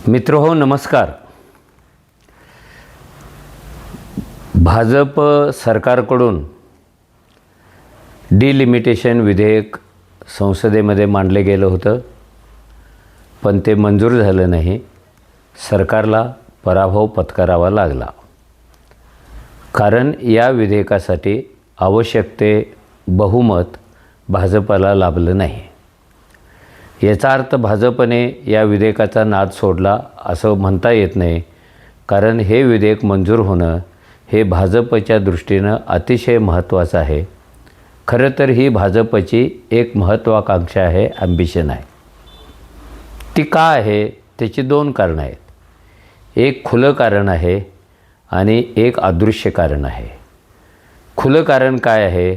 मित्रहो नमस्कार. भाजप सरकारकडून डिलिमिटेशन विधेयक संसदेमध्ये मांडले गेलं होतं, पण ते मंजूर झालं नाही. सरकारला पराभव पत्करावा लागला, कारण या विधेयकासाठी आवश्यक ते बहुमत भाजपला लाभलं नाही. याचा अर्थ भाजपने या विधेयकाचा नाद सोडला असं म्हणता येत नाही, कारण हे विधेयक मंजूर होणं हे भाजपच्या दृष्टीनं अतिशय महत्त्वाचं आहे. खरं तर ही भाजपची एक महत्त्वाकांक्षा आहे, ॲम्बिशन आहे. ती का आहे? त्याची दोन कारणं आहेत. एक खुलं कारण आहे आणि एक अदृश्य कारण आहे. खुलं कारण काय आहे?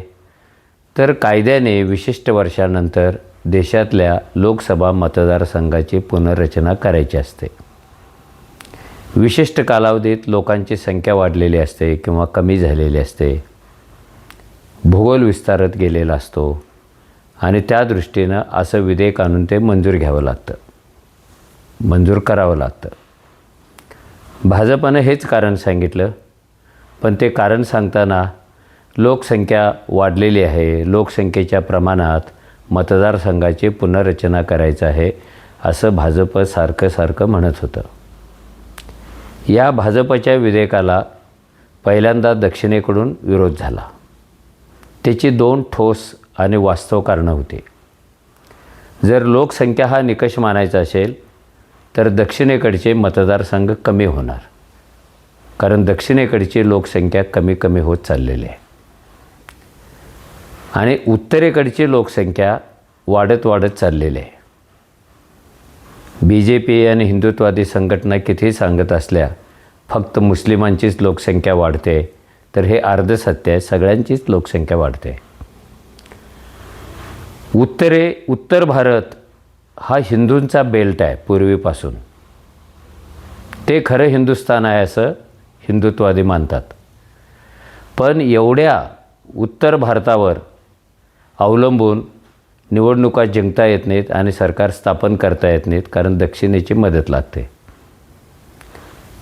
तर कायद्याने विशिष्ट वर्षानंतर देशातल्या लोकसभा मतदारसंघाची पुनर्रचना करायची असते. विशिष्ट कालावधीत लोकांची संख्या वाढलेली असते किंवा कमी झालेली असते. भूगोल विस्तारत गेलेला असतो आणि त्या दृष्टीनं असं विधेयक आणून ते मंजूर घ्यावं लागतं, मंजूर करावं लागतं. भाजपनं हेच कारण सांगितलं, पण ते कारण सांगताना लोकसंख्या वाढलेली आहे, लोकसंख्येच्या प्रमाणात मतदारसंघाची पुनर्रचना करायचं आहे असं भाजप सारखं म्हणत होतं. या भाजपच्या विधेयकाला पहिल्यांदा दक्षिणेकडून विरोध झाला. त्याची दोन ठोस आणि वास्तव कारणं होती. जर लोकसंख्या हा निकष मानायचा असेल तर दक्षिणेकडचे मतदारसंघ कमी होणार, कारण दक्षिणेकडची लोकसंख्या कमी होत चाललेली आहे आणि उत्तरेकडची लोकसंख्या वाढत चाललेली आहे. BJP आणि हिंदुत्ववादी संघटना कितीही सांगत असल्या फक्त मुस्लिमांचीच लोकसंख्या वाढते, तर हे अर्ध सत्य आहे. सगळ्यांचीच लोकसंख्या वाढते. उत्तर भारत हा हिंदूंचा बेल्ट आहे पूर्वीपासून. ते खरं हिंदुस्थान आहे असं हिंदुत्ववादी मानतात. पण एवढ्या उत्तर भारतावर अवलंबून निवडणुका जिंकता येत नाहीत आणि सरकार स्थापन करता येत नाहीत, कारण दक्षिणेची मदत लागते.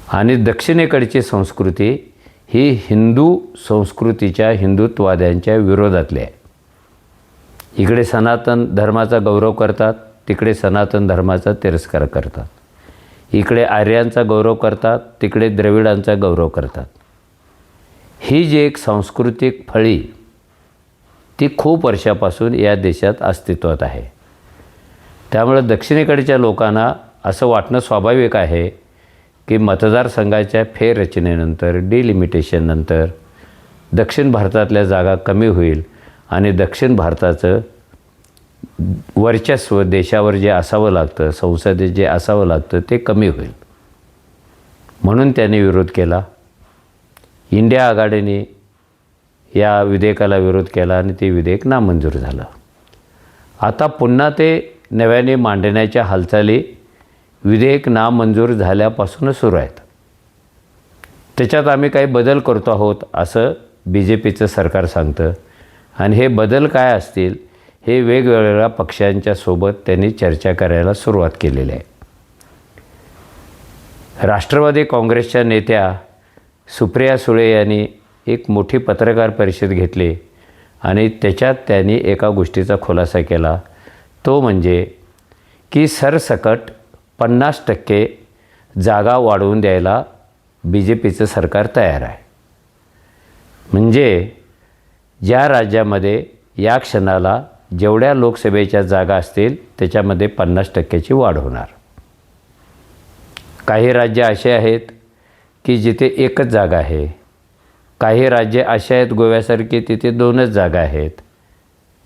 आणि दक्षिणेकडची संस्कृती ही हिंदू संस्कृतीच्या हिंदुत्ववाद्यांच्या विरोधातली आहे. इकडे सनातन धर्माचा गौरव करतात, तिकडे सनातन धर्माचा तिरस्कार करतात. इकडे आर्यांचा गौरव करतात, तिकडे द्रविडांचा गौरव करतात. ही जी एक सांस्कृतिक फळी ती खूप वर्षापासून या देशात अस्तित्वात आहे. त्यामुळे दक्षिणेकडच्या लोकांना असं वाटणं स्वाभाविक आहे की मतदारसंघाच्या फेररचनेनंतर, डिलिमिटेशननंतर दक्षिण भारतातल्या जागा कमी होईल आणि दक्षिण भारताचं वर्चस्व देशावर जे असावं लागतं, संसदेत जे असावं लागतं, ते कमी होईल. म्हणून त्यांनी विरोध केला. इंडिया आघाडीने या विधेयकाला विरोध केला आणि ते विधेयक नामंजूर झालं. आता पुन्हा ते नव्याने मांडण्याच्या हालचाली विधेयक नामंजूर झाल्यापासूनच सुरू आहेत. त्याच्यात आम्ही काही बदल करतो आहोत असं BJPचं सरकार सांगतं आणि हे बदल काय असतील हे वेगवेगळ्या पक्षांच्या सोबत त्यांनी चर्चा करायला सुरुवात केलेली आहे. राष्ट्रवादी काँग्रेसच्या नेत्या सुप्रिया सुळे यांनी एक मोठी पत्रकार परिषद घेतली आणि त्याच्यात त्यांनी एका गोष्टीचा खुलासा केला. तो म्हणजे की सरसकट 50% जागा वाढवून द्यायला BJPचं सरकार तयार आहे. म्हणजे ज्या राज्यामध्ये या क्षणाला जेवढ्या लोकसभेच्या जागा असतील त्याच्यामध्ये 50%ची वाढ होणार. काही राज्य असे आहेत की जिथे एकच जागा आहे. काही राज्ये अशी आहेत गोव्यासारखी, तिथे 2च जागा आहेत,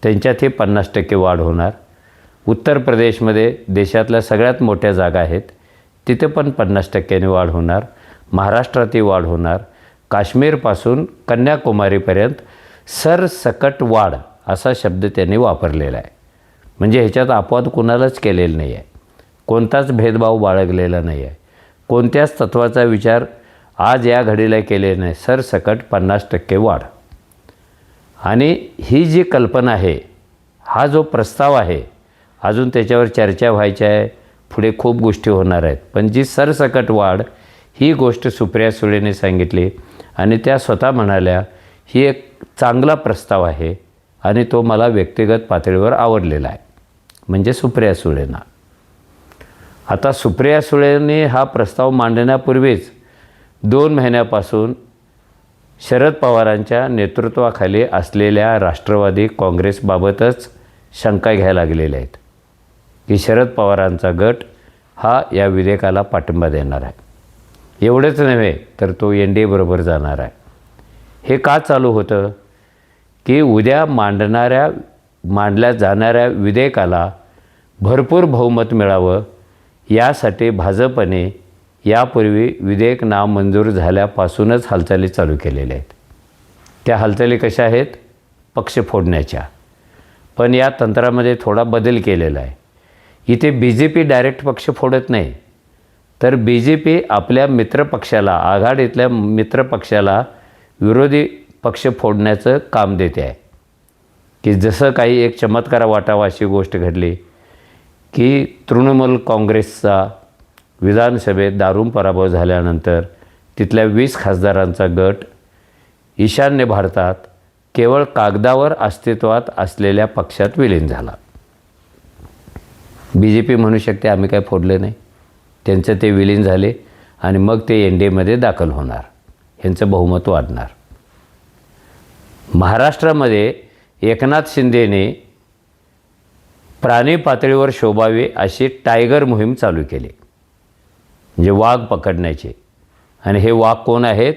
त्यांच्यातही 50% वाढ होणार. उत्तर प्रदेशमध्ये देशातल्या सगळ्यात मोठ्या जागा आहेत, तिथे पण 50%ने वाढ होणार. महाराष्ट्रातही वाढ होणार. काश्मीरपासून कन्याकुमारीपर्यंत सरसकट वाढ असा शब्द त्यांनी वापरलेला आहे. म्हणजे ह्याच्यात अपवाद कुणालाच केलेला नाही आहे, कोणताच भेदभाव बाळगलेला नाही आहे, कोणत्याच तत्त्वाचा विचार आज या घडीला केले नाही. सरसकट 50% वाढ. आणि ही जी कल्पना आहे, हा जो प्रस्ताव आहे, अजून त्याच्यावर चर्चा व्हायची आहे, पुढे खूप गोष्टी होणार आहेत, पण जी सरसकट वाढ ही गोष्ट सुप्रिया सुळेने सांगितली आणि त्या स्वतः म्हणाल्या ही एक चांगला प्रस्ताव आहे आणि तो मला व्यक्तिगत पातळीवर आवडलेला आहे, म्हणजे सुप्रिया सुळेंना. आता सुप्रिया सुळेंनी हा प्रस्ताव मांडण्यापूर्वीच 2 महिन्यापासून शरद पवारांच्या नेतृत्वाखाली असलेल्या राष्ट्रवादी काँग्रेसबाबतच शंका घ्यायला लागलेल्या आहेत की शरद पवारांचा गट हा या विधेयकाला पाठिंबा देणार आहे. एवढंच नव्हे तर तो NDA बरोबर जाणार आहे. हे का चालू होतं की उद्या मांडल्या जाणाऱ्या विधेयकाला भरपूर बहुमत मिळावं यासाठी भाजपने यापूर्वी विधेयक नामंजूर झाल्यापासूनच हालचाली चालू केलेल्या आहेत. त्या हालचाली कशा आहेत? पक्ष फोडण्याच्या. पण या तंत्रामध्ये थोडा बदल केलेला आहे. इथे BJP डायरेक्ट पक्ष फोडत नाही, तर BJP आपल्या मित्रपक्षाला, आघाडीतल्या मित्रपक्षाला विरोधी पक्ष फोडण्याचं काम देते आहे. की जसं काही एक चमत्कार वाटावा अशी गोष्ट घडली की तृणमूल काँग्रेसचा विधानसभेत दारूण पराभव झाल्यानंतर तिथल्या 20 खासदारांचा गट ईशान्य भारतात केवळ कागदावर अस्तित्वात असलेल्या पक्षात विलीन झाला. BJP म्हणू शकते आम्ही काय फोडले नाही, त्यांचं ते विलीन झाले आणि मग ते NDAमध्ये दाखल होणार, ह्यांचं बहुमत वाढणार. महाराष्ट्रामध्ये एकनाथ शिंदेने प्राणी पातळीवर शोभावे अशी टायगर मोहीम चालू केली, म्हणजे वाघ पकडण्याचे. आणि हे वाघ कोण आहेत?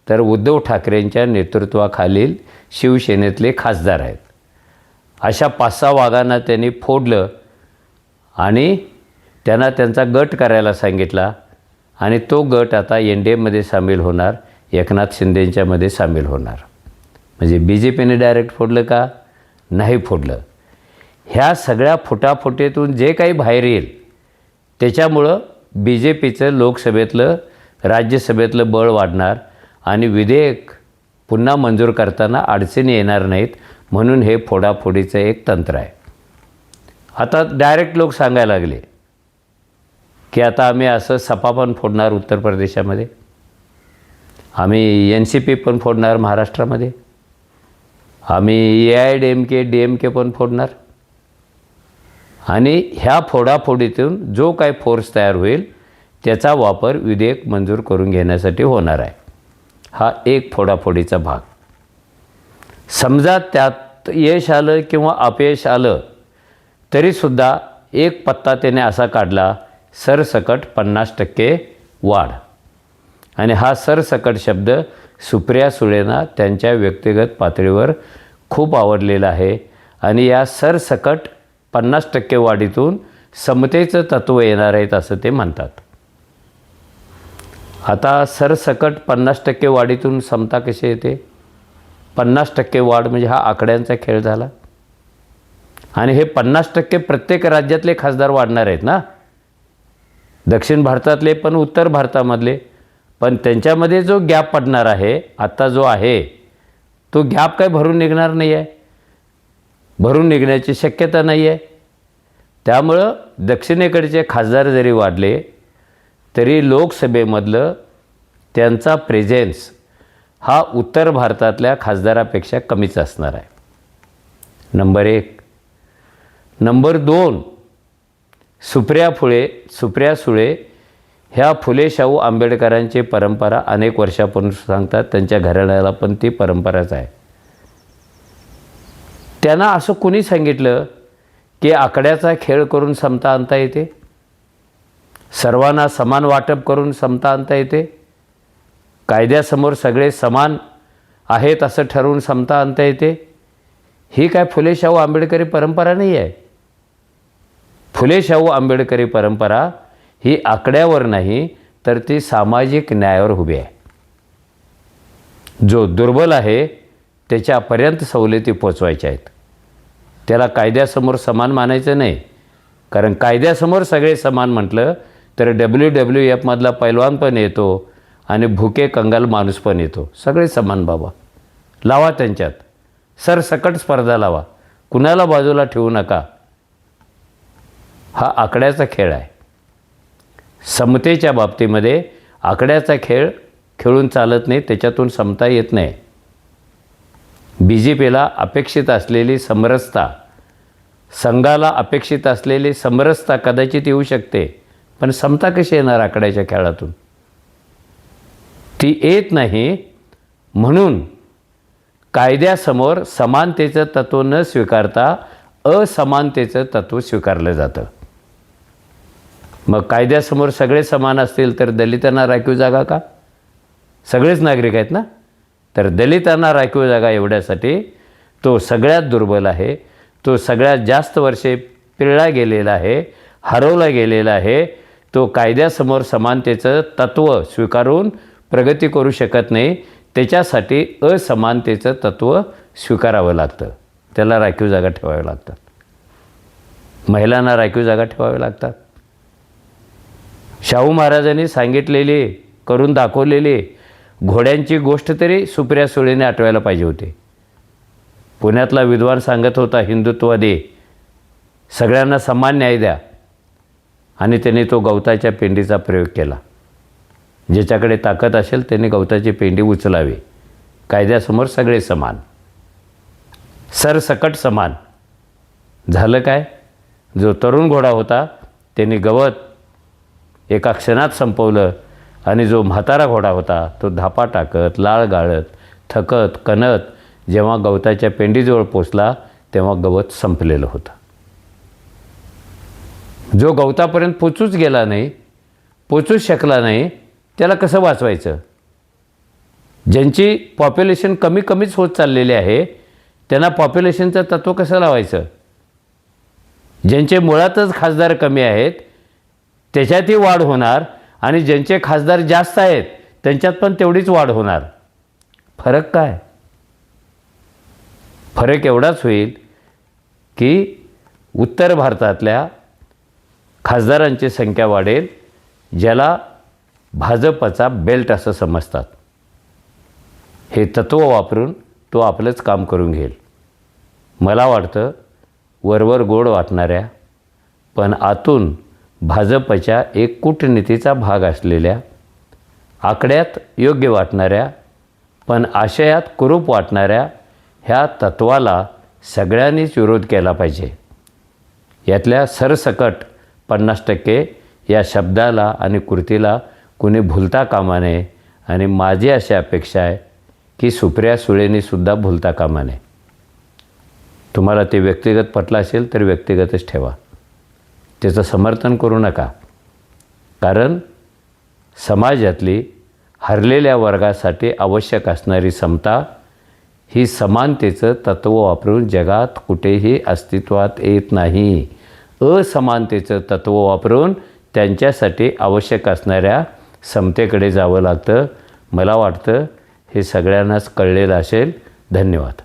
तर उद्धव ठाकरेंच्या नेतृत्वाखालील शिवसेनेतले खासदार आहेत. अशा 5-6 वाघांना त्यांनी फोडलं आणि त्यांना त्यांचा गट करायला सांगितला आणि तो गट आता NDAमध्ये सामील होणार, एकनाथ शिंदेंच्यामध्ये सामील होणार. म्हणजे BJPने डायरेक्ट फोडलं का? नाही फोडलं. ह्या सगळ्या फुटाफुटीतून जे काही बाहेर येईल त्याच्यामुळं BJPचं लोकसभेतलं, राज्यसभेतलं बळ वाढणार आणि विधेयक पुन्हा मंजूर करताना अडचणी येणार नाहीत, म्हणून हे फोडाफोडीचं एक तंत्र आहे. आता डायरेक्ट लोक सांगायला लागले की आता आम्ही असं सपा पण फोडणार उत्तर प्रदेशामध्ये, आम्ही NCP पण फोडणार महाराष्ट्रामध्ये, आम्ही AIADMK DMK पण फोडणार. आणि ह्या फोडाफोडीतून जो काय फोर्स तयार होईल त्याचा वापर विधेयक मंजूर करून घेण्यासाठी होणार आहे. हा एक फोडाफोडीचा भाग. समजा त्यात यश आलं किंवा अपयश आलं तरीसुद्धा एक पत्ता त्याने असा काढला, सरसकट 50% वाढ. आणि हा सरसकट शब्द सुप्रिया सुळेंना त्यांच्या व्यक्तिगत पातळीवर खूप आवडलेला आहे. आणि या सरसकट 50% वाढीतून समतेचं तत्त्व येणार आहेत असं ते म्हणतात. आता सरसकट 50% वाढीतून समता कशी येते? 50% वाढ म्हणजे हा आकड्यांचा खेळ झाला. आणि हे 50% प्रत्येक राज्यातले खासदार वाढणार आहेत ना, दक्षिण भारतातले पण उत्तर भारतामधले. पण त्यांच्यामध्ये जो गॅप पडणार आहे आत्ता जो आहे तो गॅप काय भरून निघणार नाही आहे, भरून निघण्याची शक्यता नाही आहे. त्यामुळं दक्षिणेकडचे खासदार जरी वाढले तरी लोकसभेमधलं त्यांचा प्रेझेन्स हा उत्तर भारतातल्या खासदारापेक्षा कमीच असणार आहे. नंबर 1. नंबर 2, सुप्रिया सुळे ह्या फुले शाहू आंबेडकरांची परंपरा अनेक वर्षापासून सांगतात, त्यांच्या घराण्याला पण ती परंपराच आहे. त्यांना असं कोणी सांगितलं की आकड्याचा खेळ करून समता आणता येते, सर्वांना समान वाटप करून समता आणता येते, कायद्यासमोर सगळे समान आहेत असं ठरवून समता आणता येते? ही काय फुले शाहू आंबेडकरी परंपरा नाही आहे. फुले शाहू आंबेडकरी परंपरा ही आकड्यावर नाही तर ती सामाजिक न्यायावर उभी आहे. जो दुर्बल आहे त्याच्यापर्यंत सवलती पोचवायच्या आहेत. त्याला कायद्यासमोर समान मानायचं नाही, कारण कायद्यासमोर सगळे समान म्हटलं तर WWF मधला पैलवान पण येतो आणि भुके कंगाल माणूस पण येतो. सगळे समान बाबा, लावा त्यांच्यात सरसकट स्पर्धा लावा, कुणाला बाजूला ठेवू नका. हा आकड्याचा खेळ आहे. समतेच्या बाबतीमध्ये आकड्याचा खेळ खेळून चालत नाही, त्याच्यातून समता येत नाही. BJPला अपेक्षित असलेली समरसता, संघाला अपेक्षित असलेली समरसता कदाचित येऊ शकते, पण समता कशी येणार आकड्याच्या खेळातून? ती येत नाही. म्हणून कायद्यासमोर समानतेचं तत्त्व न स्वीकारता असमानतेचं तत्त्व स्वीकारलं जातं. मग कायद्यासमोर सगळे समान असतील तर दलितांना राखीव जागा का? सगळेच नागरिक आहेत ना. तर दलितांना राखीव जागा एवढ्यासाठी तो सगळ्यात दुर्बल आहे, तो सगळ्यात जास्त वर्षे पिळला गेलेला आहे, हरवला गेलेला आहे. तो कायद्यासमोर समानतेचं तत्त्व स्वीकारून प्रगती करू शकत नाही. त्याच्यासाठी असमानतेचं तत्त्व स्वीकारावं लागतं. त्याला राखीव जागा ठेवाव्या लागतात. महिलांना राखीव जागा ठेवाव्या लागतात. शाहू महाराजांनी सांगितलेली, करून दाखवलेली घोड्यांची गोष्ट तरी सुप्रिया सुळेने आठवायला पाहिजे होती. पुण्यातला विद्वान सांगत होता, हिंदुत्ववादी, सगळ्यांना समान न्याय द्या. आणि त्यांनी तो गवताच्या पेंडीचा प्रयोग केला. ज्याच्याकडे ताकद असेल त्याने गवताची पेंडी उचलावी. कायद्यासमोर सगळे समान, सरसकट समान. झालं काय? जो तरुण घोडा होता त्यांनी गवत एका क्षणात संपवलं, आणि जो म्हातारा घोडा होता तो धापा टाकत, लाळ गाळत, थकत, कणत जेव्हा गवताच्या पेंडीजवळ पोचला तेव्हा गवत संपलेलं होतं. जो गवतापर्यंत पोचूच गेला नाही, पोचूच शकला नाही, त्याला कसं वाचवायचं? ज्यांची पॉप्युलेशन कमीच होत चाललेली आहे त्यांना पॉप्युलेशनचं तत्त्व कसं लावायचं? ज्यांचे मुळातच खासदार कमी आहेत त्याच्यातही वाढ होणार, आणि ज्यांचे खासदार जास्त आहेत त्यांच्यात पण तेवढीच वाढ होणार. फरक काय? फरक एवढाच होईल की उत्तर भारतातल्या खासदारांची संख्या वाढेल, ज्याला भाजपचा बेल्ट असं समजतात. हे तत्त्व वापरून तो आपलंच काम करून घेईल. मला वाटतं वरवर गोड वाटणाऱ्या पण आतून भाजपच्या एक कूटनीतीचा भाग असलेल्या, आकड्यात योग्य वाटणाऱ्या पण आशयात कुरूप वाटणाऱ्या ह्या तत्त्वाला सगळ्यांनीच विरोध केला पाहिजे. यातल्या सरसकट 50% या शब्दाला आणि कृतीला कुणी भुलता कामा नये. आणि माझी अशी अपेक्षा आहे की सुप्रिया सुळेंनीसुद्धा भुलता कामा नये. तुम्हाला ते व्यक्तिगत पटलं असेल तर व्यक्तिगतच ठेवा, त्याचं समर्थन करू नका. कारण समाजातली हरलेल्या वर्गासाठी आवश्यक असणारी समता ही समानतेचं तत्त्व वापरून जगात कुठेही अस्तित्वात येत नाही. असमानतेचं तत्त्व वापरून त्यांच्यासाठी आवश्यक असणाऱ्या समतेकडे जावं लागतं. मला वाटतं हे सगळ्यांनाच कळलेलं असेल. धन्यवाद.